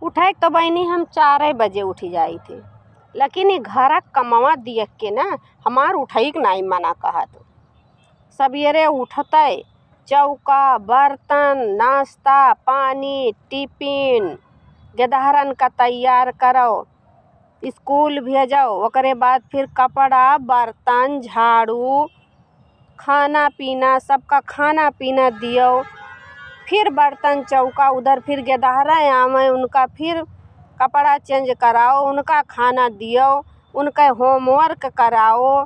उठे तो बहनी हम 4 बजे उठी जाई थे, लेकिन ये घर कमवा देख के ना हमार उठई के नहीं मना कहत। सवेरे उठते चौका बर्तन नाश्ता पानी टिफिन गेदहरन का तैयार करो, स्कूल भेजो, ओकरे बाद फिर कपड़ा बर्तन झाड़ू खाना पीना सबका खाना पीना दियो, फिर बर्तन चौका उधर फिर गेदहरा आवे उनका फिर कपड़ा चेंज कराओ, उनका खाना दियो, उनका होमवर्क कराओ,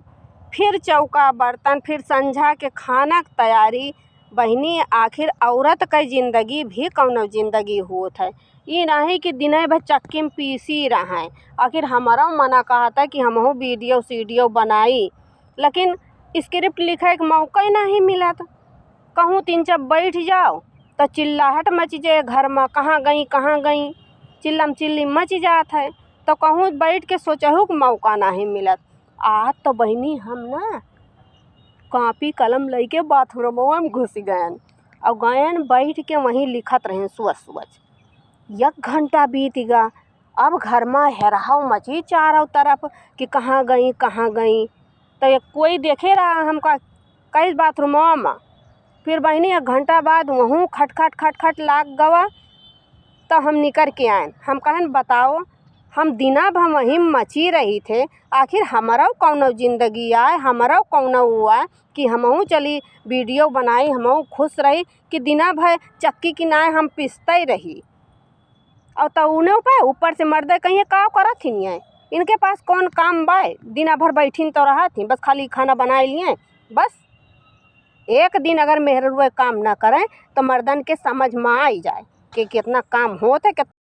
फिर चौका बर्तन फिर संझा के खाना की तैयारी। बहनी आखिर औरत की ज़िंदगी भी कौनो ज़िंदगी होत है, ये नहीं कि दिन भर चक्की में पीसी रहें। आखिर हमारा मना कहता कि हमहू वीडियो सीडियो बनाई, लेकिन स्क्रिप्ट लिखे का मौका ही नहीं मिला। तो कहूँ तीन जब बैठ जाओ तो चिल्लाहट मच जाए घर में, कहाँ गई चिल्लम चिल्ली मच जात है। तो कहूँ बैठ के सोचहू का मौका नहीं मिलत। आज तो बहनी हम ना कॉपी कलम लेके बाथरूम में घुस गए और गयन बैठ के वहीं लिखत रहे सुबह 1 घंटा बीत गया। अब घर में हेराव मची चारों तरफ कि कहाँ गई। तो ये कोई देखे रहा हमका कई बाथरूम में। फिर बहनी 1 घंटा बाद वहाँ खट लाग गवा। तो हम निकल के आए, हम कहन बताओ हम दिना भर वहीं मची रही थे, आखिर हमारा कौनो ज़िंदगी आए, हमारा कौनो हुआ कि हमहू चली वीडियो बनाई, हमहू खुश रही कि दिना भर चक्की किनारे हम पिसते रही। और तो उन्हें पे ऊपर से मर्दे कहीं का करत थी, इनके पास कौन काम बाय, दिना भर बैठीन तो रहा थी, बस खाली खाना बनाए लिए। बस एक दिन अगर मेहरुए काम ना करें तो मर्दन के समझ में आ ही जाए कि कितना काम होता है।